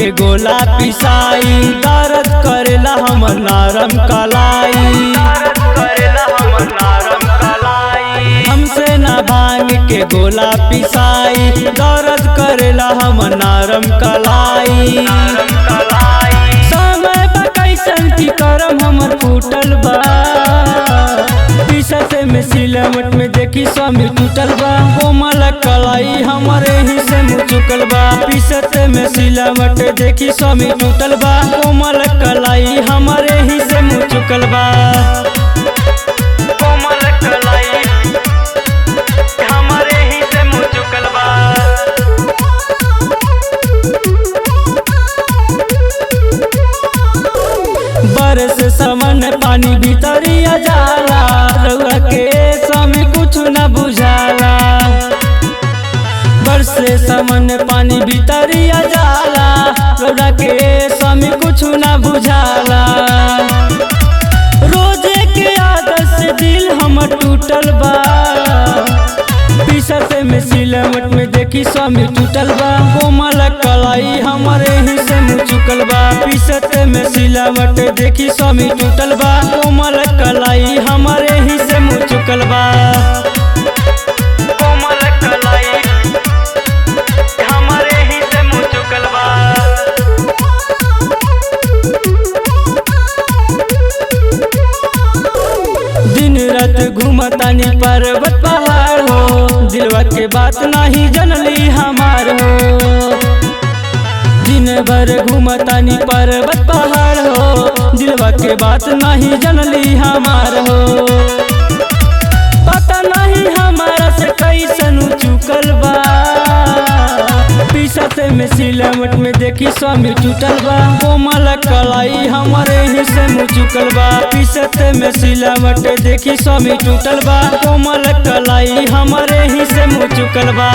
के गोला पिसाई, दर्द करेला हमर नरम कलाई। हमसे ना भांग के गोला पिसाई, दर्द करेला हमर नरम कलाई। समय बा कैसन की करम हमर फूटल बा, पीछे में सिलवट में देखी स्वामी टूटल बा। कोमल कलाई हमारे ही से मुँह चुकल बा, पीछे में सिलवट देखी स्वामी टूटल बा। कोमल कलाई हमारे ही से मुँह चुकल बा। कोमल कलाई हमारे ही से मुँह चुकल बा। बरस समन पानी भीतरिया जाला, रउआ के समय कुछ न बुझाला। बरसे समन पानी भीतरिया जाला, रउआ के समय कुछ न बुझाला। रोजे के आदत से दिल हमर टूटल बा, पीछे में सिलवट में देखी स्वामी टूटल बा। कोमल कलाई हमारे ही से मुँह चुकल बा, पीछे में सिलवट देखी स्वामी टूटल बा। कोमल कलाई हमारे ही से मुँह चुकल बा। कोमल कलाई हमारे ही से मुँह चुकल बा। दिन रात घूमतानी पर्वत पहाड़ हो, दिलवा के बात नहीं जनली हमार हो। दिन भर घूमतानी पर्वत पहाड़ हो, दिलवा के बात नहीं जनली हमार हो। पता नहीं हमारा से कैसन चुकल बा, पीछे में सिलवट में देखी स्वामी टूटल बा। कोमल कलाई हमारे ही से मुँह चुकल बा, पीछे में सिलवट देखी स्वामी टूटल बा। कोमल कलाई हमारे ही से मुँह चुकल बा।